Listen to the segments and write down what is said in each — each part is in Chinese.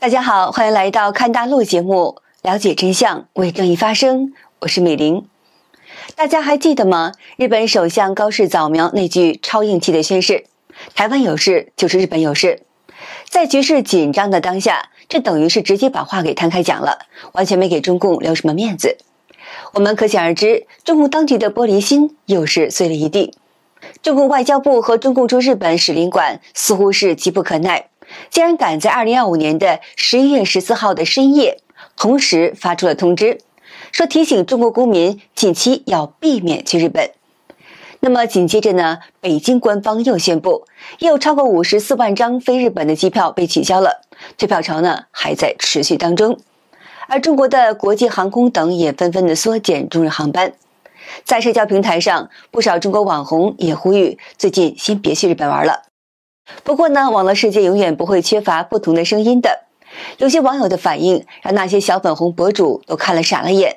大家好，歡迎來到看大陸節目，了解真相，為正義發聲。我是美玲。大家還記得嗎？日本首相高市早苗那句超硬氣的宣誓：台灣有事就是日本有事。在局勢緊張的當下，這等於是直接把話給攤開講了，完全沒給中共留什麼面子。我們可想而知，中共當局的玻璃心又是碎了一地。中共外交部和中共駐日本使領館似乎是急不可耐，竟然趕在2025年的11月14號的深夜，同時發出了通知，說提醒中國公民近期要避免去日本。那麼緊接着呢，北京官方又宣布，又超過54萬張飛日本的機票被取消了，退票潮呢還在持續當中。而中國的國際航空等也紛紛的縮減中日航班。在社交平台上，不少中國網紅也呼籲最近先別去日本玩了。不過呢，網絡世界永遠不會缺乏不同的聲音的。有些網友的反應讓那些小粉紅博主都看了傻了眼，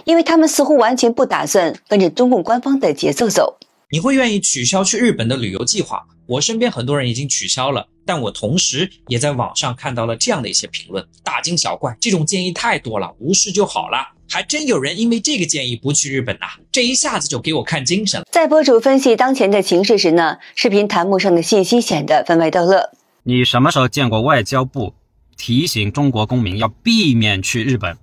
因為他們似乎完全不打算跟着中共官方的節奏走。你會願意取消去日本的旅遊計劃？我身邊很多人已經取消了，但我同時也在網上看到了這樣的一些評論，大驚小怪，這種建議太多了，無視就好了。還真有人因為這個建議不去日本啊，這一下子就給我看精神了。在博主分析當前的情勢時呢，視頻彈幕上的信息顯得分外逗樂。你什麼時候見過外交部提醒中國公民要避免去日本？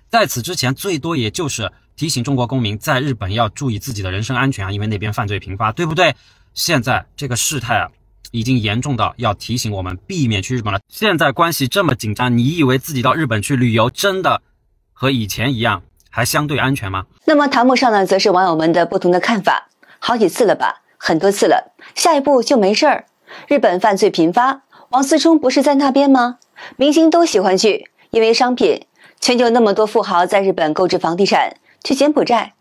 在此之前，最多也就是提醒中國公民在日本要注意自己的人身安全啊，因為那邊犯罪頻發，對不對？現在這個事態啊，已經嚴重到要提醒我們避免去日本了。現在關係這麼緊張，你以為自己到日本去旅遊真的和以前一樣，還相對安全嗎？那麼彈幕上呢，則是網友們的不同的看法。好幾次了吧，很多次了，下一步就沒事兒。日本犯罪頻發，王思聰不是在那邊嗎？明星都喜歡去，因為商品。全球那麼多富豪在日本購置房地產，去柬埔寨。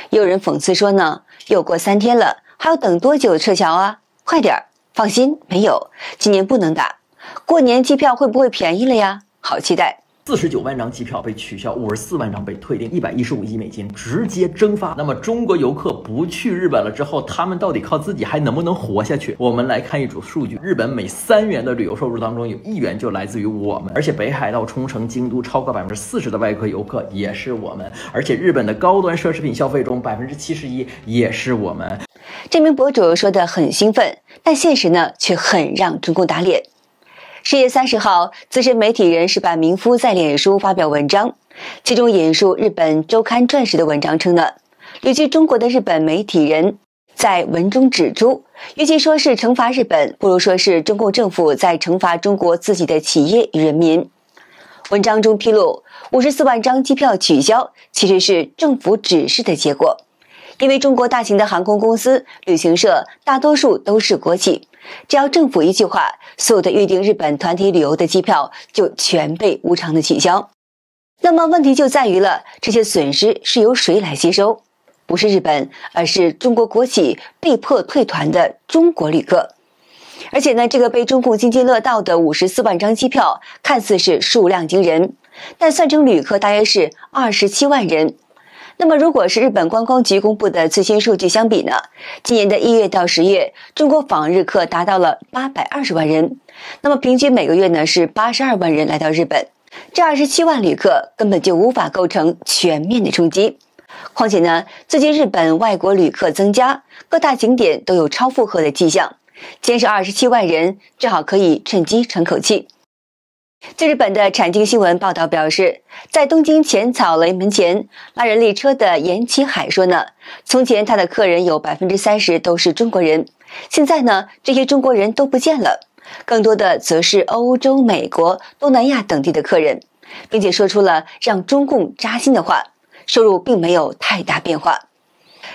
也有人諷刺說呢，又過3天了，還要等多久撤僑啊？快點兒！放心，沒有，今年不能打。過年機票會不會便宜了呀？好期待。49萬張機票被取消，54萬張被退訂，115億美金直接蒸發。那麼中國遊客不去日本了之後，他們到底靠自己還能不能活下去？我們來看一組數據：日本每3元的旅遊收入當中，有1元就來自於我們，而且北海道、沖繩、京都超過40%的外國遊客也是我們，而且日本的高端奢侈品消費中71%也是我們。這名博主說得很興奮，但現實呢卻很讓中共打臉。10月30號，資深媒體人石坂明夫在臉書發表文章，其中引述日本周刊傳史的文章稱呢，旅居中國的日本媒體人在文中指出，與其說是懲罰日本，不如說是中共政府在懲罰中國自己的企業與人民。文章中披露，54萬張機票取消其實是政府指示的結果，因為中國大型的航空公司、旅行社大多數都是國企。只要政府一句話，所有的預定日本團體旅遊的機票就全被無償的取消。那麼問題就在於了，這些損失是由誰來吸收？不是日本，而是中國國企被迫退團的中國旅客。而且呢，這個被中共津津樂道的54萬張機票，看似是數量驚人，但算成旅客大約是27萬人。那麼如果是日本觀光局公布的最新數據相比呢，今年的1月到10月，中國訪日客達到了820萬人，那麼平均每個月呢是82萬人來到日本，這27萬旅客根本就無法構成全面的衝擊。況且呢，最近日本外國旅客增加，各大景點都有超負荷的跡象，減少27萬人，正好可以趁機喘口氣。在日本的產經新聞報道表示，在東京淺草雷門前拉人力車的岩崎海說呢，從前他的客人有30%都是中國人，現在呢，這些中國人都不見了，更多的則是歐洲、美國、東南亞等地的客人，並且說出了讓中共扎心的話，收入並沒有太大變化。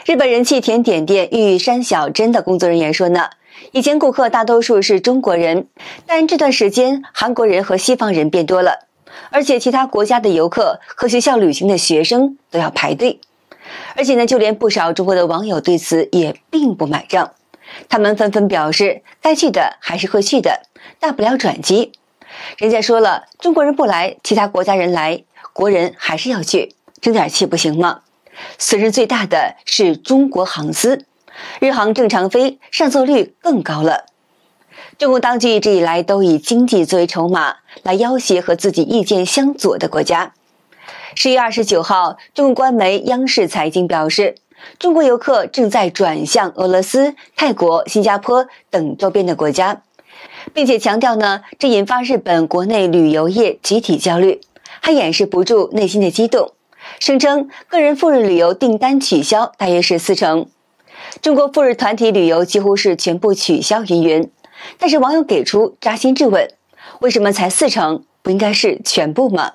日本人气甜點店玉山小珍的工作人員說呢，以前顧客大多數是中國人，但這段時間韓國人和西方人變多了，而且其他國家的遊客和學校旅行的學生都要排隊。而且呢，就連不少中國的網友對此也並不買賬，他們紛紛表示該去的還是會去的，大不了轉機。人家說了，中國人不來，其他國家人來，國人還是要去，爭點氣不行嗎？損失最大的是中國航司，日航正常飛上座率更高了。中共當局一直以來都以經濟作為籌碼，來要挾和自己意見相左的國家。10月29號，中國官媒央視財經表示，中國遊客正在轉向俄羅斯、泰國、新加坡等周邊的國家，並且強調呢，這引發日本國內旅遊業集體焦慮，還掩飾不住內心的激動，聲稱個人赴日旅遊訂單取消大約是40%，中國赴日團體旅遊幾乎是全部取消云云。但是網友給出扎心質問：為什麼才40%？不應該是全部嗎？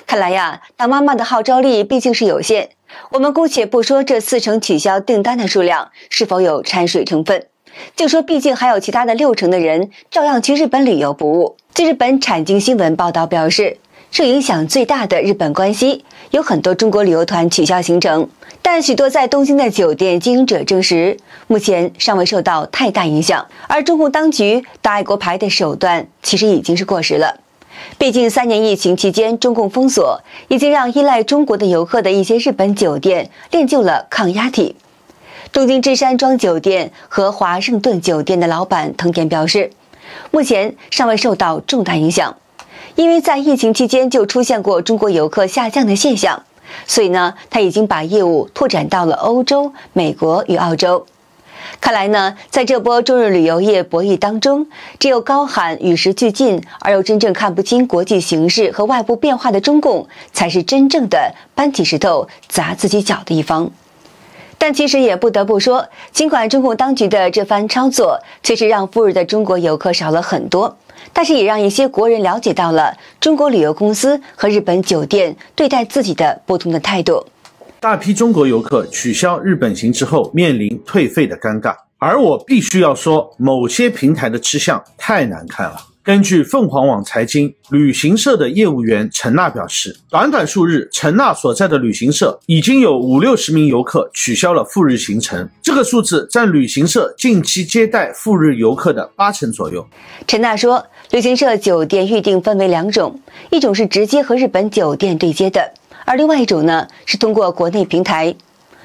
看來呀，當媽媽的號召力畢竟是有限。我們姑且不說這40%取消訂單的數量是否有摻水成分，就說畢竟還有其他的60%的人照樣去日本旅遊不誤。據日本產經新聞報道表示，受影響最大的日本關西有很多中國旅遊團取消行程，但許多在東京的酒店經營者證實，目前尚未受到太大影響。而中共當局打愛國牌的手段其實已經是過時了。畢竟3年疫情期間，中共封鎖已經讓依賴中國的游客的一些日本酒店練就了抗壓體。東京芝山莊酒店和華盛頓酒店的老板藤田表示，目前尚未受到重大影響，因為在疫情期間就出現過中國遊客下降的現象，所以呢，他已經把業務拓展到了歐洲、美國與澳洲。看來呢，在這波中日旅遊業博弈當中，只有高喊與時俱進而又真正看不清國際形勢和外部變化的中共，才是真正的搬起石頭砸自己腳的一方。但其實也不得不說，儘管中共當局的這番操作確實讓赴日的中國遊客少了很多，但是也讓一些國人了解到了中國旅遊公司和日本酒店對待自己的不同的態度。大批中國遊客取消日本行之後面臨退費的尷尬，而我必須要說，某些平台的吃相太難看了。根據鳳凰網財經，旅行社的業務員陳娜表示，短短數日，陳娜所在的旅行社已經有50-60名遊客取消了赴日行程，這個數字佔旅行社近期接待赴日遊客的80%左右。陳娜說，旅行社酒店預訂分為2種，一種是直接和日本酒店對接的，而另外一種呢，是通過國內平台。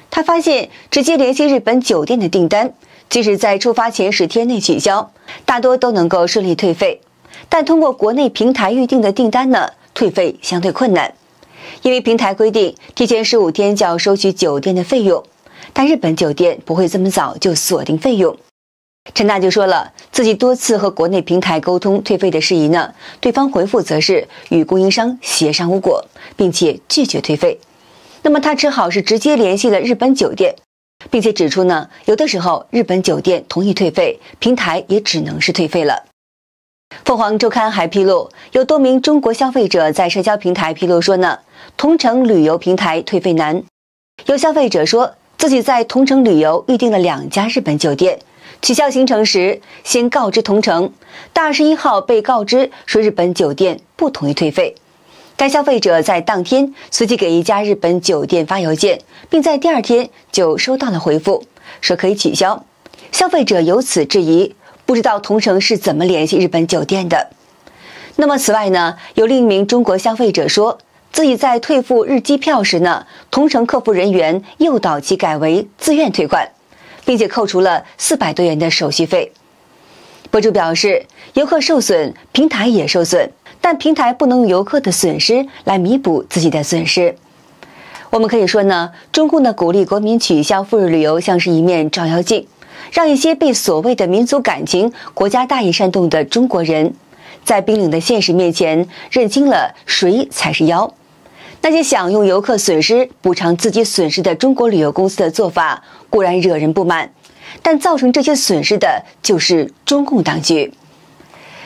他發現直接聯繫日本酒店的訂單，即使在出發前10天內取消，大多都能夠順利退費。但通過國內平台預訂的訂單呢，退費相對困難，因為平台規定提前15天就要收取酒店的費用，但日本酒店不會這麼早就鎖定費用。陳娜就說了，自己多次和國內平台溝通退費的事宜呢，對方回復則是與供應商協商無果，並且拒絕退費。那麼他只好是直接聯繫了日本酒店，並且指出呢，有的時候日本酒店同意退費，平台也只能是退費了。鳳凰週刊還披露，有多名中國消費者在社交平台披露說呢，同程旅遊平台退費難。有消費者說自己在同程旅遊預訂了2家日本酒店，取消行程時先告知同程，但21號被告知說日本酒店不同意退費。該消費者在當天隨即給一家日本酒店發郵件，並在第2天就收到了回復，說可以取消。消費者由此質疑，不知道同程是怎麼聯繫日本酒店的。那麼此外呢，有另一名中國消費者說，自己在退付日機票時呢，同程客服人員誘導其改為自願退款，並且扣除了400多元的手續費。博主表示，遊客受損，平台也受損，但平台不能用遊客的損失來彌補自己的損失。我們可以說呢，中共的鼓勵國民取消赴日旅遊，像是一面照妖鏡，讓一些被所謂的民族感情、國家大義煽動的中國人，在冰冷的現實面前認清了誰才是妖。那些想用遊客損失補償自己損失的中國旅遊公司的做法固然惹人不滿，但造成這些損失的就是中共當局。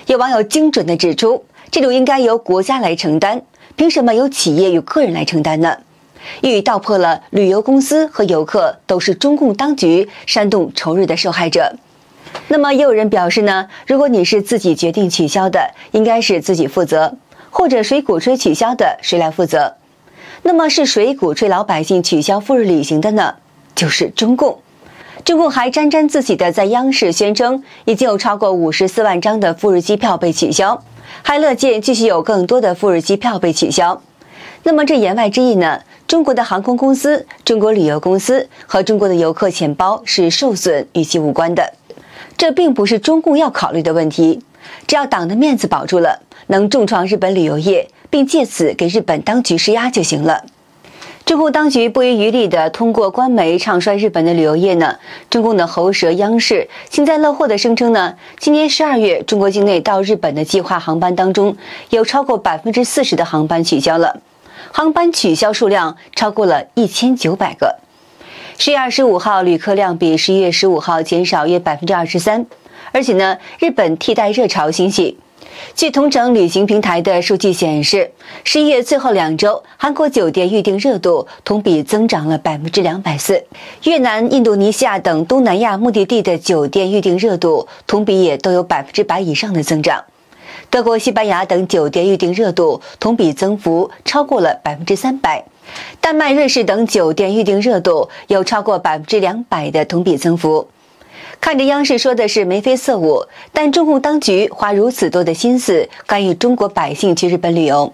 有網友精準地指出，這種應該由國家來承擔，憑什麼由企業與個人來承擔呢？一語道破了旅遊公司和遊客都是中共當局煽動仇日的受害者。那麼也有人表示呢，如果你是自己決定取消的，應該是自己負責，或者誰鼓吹取消的，誰來負責？那麼是誰鼓吹老百姓取消赴日旅行的呢？就是中共。中共還沾沾自喜地在央視宣稱，已經有超過54萬張的赴日機票被取消，還樂見繼續有更多的赴日機票被取消。那麼這言外之意呢，中國的航空公司、中國旅遊公司和中國的遊客錢包是受損，與其無關的。這並不是中共要考慮的問題，只要黨的面子保住了，能重創日本旅遊業，並借此給日本當局施壓就行了。中共當局不遺餘力地通過官媒唱衰日本的旅遊業呢。中共的喉舌央視幸災樂禍地聲稱呢，今年12月中國境內到日本的計劃航班當中，有超過40%的航班取消了，航班取消數量超過了1900個。10月25號旅客量比11月15號減少約23%，而且呢，日本替代熱潮興起。據同程旅行平台的數據顯示，11月最後2周，韓國酒店預訂熱度同比增長了240%，越南、印度尼西亞等東南亞目的地的酒店預訂熱度同比也都有100%以上的增長。德國、西班牙等酒店預訂熱度同比增幅超過了300%，丹麥、瑞士等酒店預訂熱度有超過200%的同比增幅。看着央視說的是眉飛色舞，但中共當局花如此多的心思干預中國百姓去日本旅遊，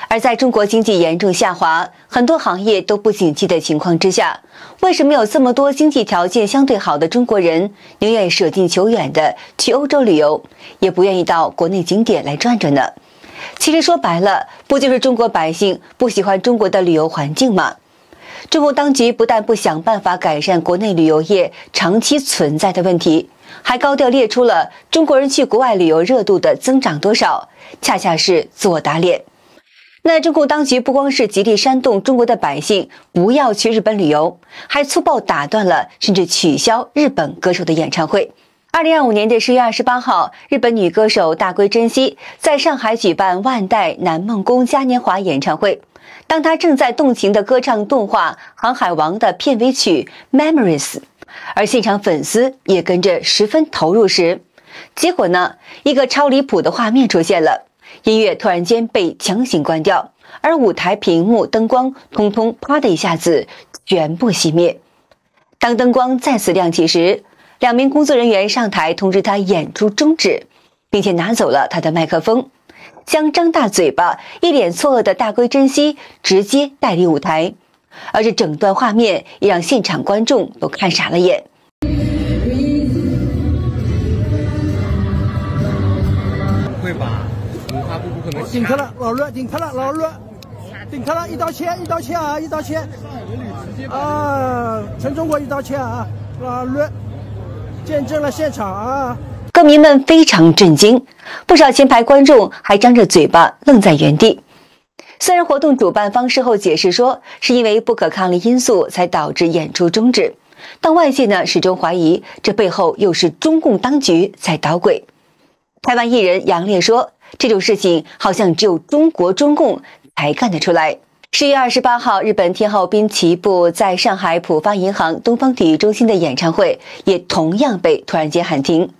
而在中國經濟嚴重下滑、很多行業都不景氣的情況之下，為什麼有這麼多經濟條件相對好的中國人寧願捨近求遠的去歐洲旅遊，也不願意到國內景點來轉轉呢？其實說白了，不就是中國百姓不喜歡中國的旅遊環境嗎？中國當局不但不想辦法改善國內旅遊業長期存在的問題，還高調列出了中國人去國外旅遊熱度的增長多少，恰恰是自我打臉。那中共當局不光是極力煽動中國的百姓不要去日本旅遊，還粗暴打斷了甚至取消日本歌手的演唱會。2025年的10月28號，日本女歌手大龟真希在上海舉辦萬代南夢宮嘉年華演唱會。當她正在動情地歌唱動畫《航海王》的片尾曲《Memories》，而現場粉絲也跟着十分投入時，結果呢，一個超離譜的畫面出現了，音樂突然間被強行關掉，而舞台屏幕燈光通通啪的一下子全部熄滅。當燈光再次亮起時，2名工作人員上台通知她演出終止，並且拿走了她的麥克風，將張大嘴巴、一臉錯愕的大龜真希直接帶離舞台，而這整段畫面也讓現場觀眾都看傻了眼。會吧？五花不可能。頂客了，老熱，頂客了，老熱，頂客了，一刀切，一刀切啊，一刀切。啊，全中國一刀切啊，老熱，見證了現場啊。歌迷們非常震驚，不少前排觀眾還張着嘴巴愣在原地。雖然活動主辦方事後解釋說是因為不可抗力因素才導致演出終止，但外界呢始終懷疑這背後又是中共當局在搗鬼。台灣藝人楊烈說，這種事情好像只有中國中共才幹得出來。10月28號，日本天后濱崎步在上海浦發銀行東方體育中心的演唱會也同樣被突然間喊停。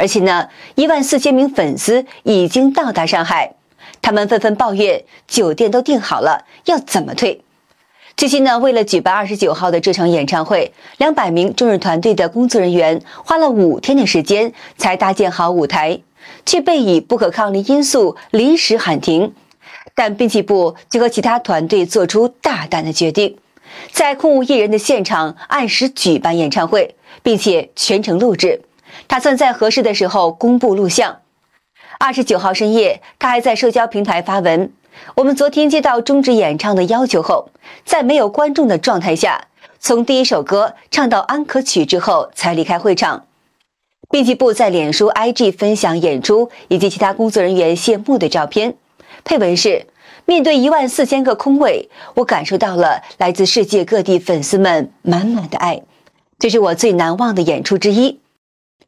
而且呢，14000名粉絲已經到達上海，他們紛紛抱怨酒店都訂好了，要怎麼退？據悉呢，為了舉辦29號的這場演唱會，200名中日團隊的工作人員花了5天的時間才搭建好舞台，卻被以不可抗力因素臨時喊停。但濱崎步就和其他團隊做出大膽的決定，在空無一人的現場按時舉辦演唱會，並且全程錄製。打算在合適的時候公布錄像。29號深夜，他還在社交平台發文：我們昨天接到終止演唱的要求後，在沒有觀眾的狀態下，從第一首歌唱到安可曲之後才離開會場。濱崎步在臉書 IG 分享演出以及其他工作人員謝幕的照片，配文是：面對14000個空位，我感受到了來自世界各地粉絲們滿滿的愛，這是我最難忘的演出之一。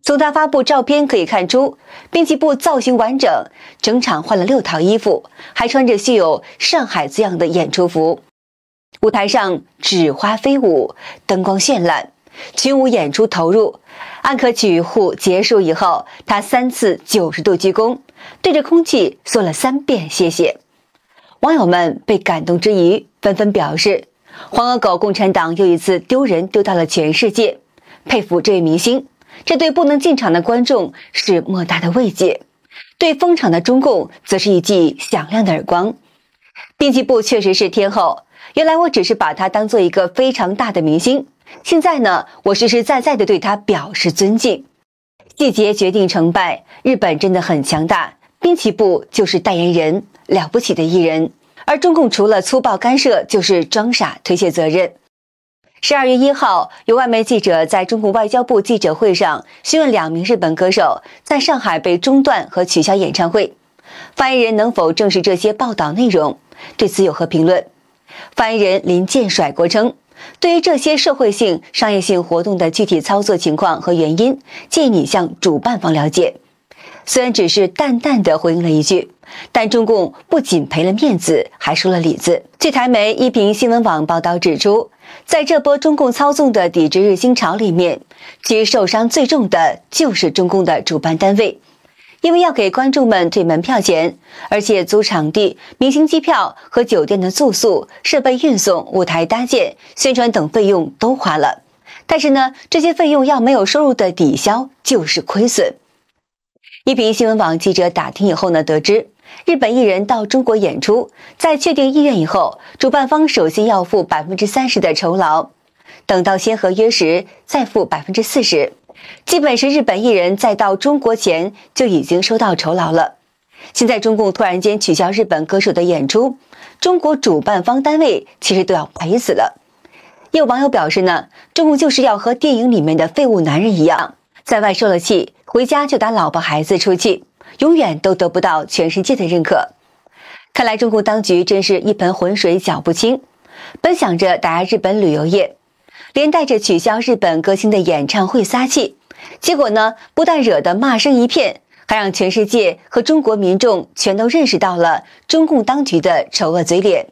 從他發布照片可以看出，濱崎步造型完整，整場換了6套衣服，還穿着繡有上海字樣的演出服。舞台上紙花飛舞，燈光絢爛，群舞演出投入。安可曲互結束以後，他3次90度鞠躬，對着空氣說了3遍謝謝。網友們被感動之餘，紛紛表示，黃鵝狗共產黨又一次丟人丟到了全世界，佩服這位明星。這對不能進場的觀眾是莫大的慰藉，對封場的中共則是一記響亮的耳光。濱崎步確實是天後，原來我只是把他當做一個非常大的明星，現在呢，我實實在在地對他表示尊敬。細節決定成敗，日本真的很強大，濱崎步就是代言人，了不起的藝人。而中共除了粗暴干涉，就是裝傻推卸責任。12月1號，有外媒記者在中共外交部記者會上詢問2名日本歌手在上海被中斷和取消演唱會，發言人能否證實這些報道內容？對此有何評論？發言人林健甩鍋稱，對於這些社會性、商業性活動的具體操作情況和原因，建議你向主辦方了解。雖然只是淡淡的回應了一句，但中共不僅賠了面子，還輸了裡子。據台媒一平新聞網報道指出，在這波中共操縱的抵制日新潮裡面，其實受傷最重的就是中共的主辦單位，因為要給觀眾們退門票錢，而且租場地、明星機票和酒店的住宿、設備運送、舞台搭建、宣傳等費用都花了。但是呢，這些費用要沒有收入的抵消，就是虧損。一平新聞網記者打聽以後呢，得知日本藝人到中國演出，在確定意願以後，主辦方首先要付30%的酬勞，等到簽合約時再付40%，基本是日本藝人在到中國前就已經收到酬勞了。現在中共突然間取消日本歌手的演出，中國主辦方單位其實都要賠死了。也有網友表示呢，中共就是要和電影裡面的廢物男人一樣，在外受了氣，回家就打老婆孩子出氣，永遠都得不到全世界的認可。看來中共當局真是一盆渾水攪不清，本想着打壓日本旅遊業，連帶着取消日本歌星的演唱會撒氣，結果呢，不但惹得罵聲一片，還讓全世界和中國民眾全都認識到了中共當局的醜惡嘴臉，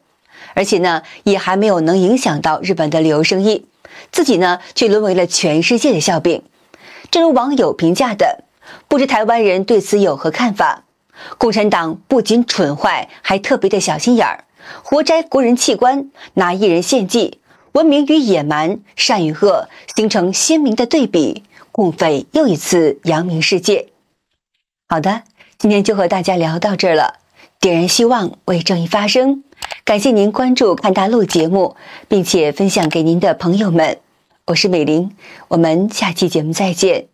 而且呢，也還沒有能影響到日本的旅遊生意，自己呢，卻淪為了全世界的笑柄。正如網友評價的，不知台灣人對此有何看法？共產黨不僅蠢壞，還特別的小心眼兒，活摘國人器官，拿藝人獻祭，文明與野蠻，善與惡，形成鮮明的對比，共匪又一次揚名世界。好的，今天就和大家聊到這兒了，點燃希望，為正義發聲。感謝您關注看大陸節目，並且分享給您的朋友們。我是美玲，我們下期節目再見。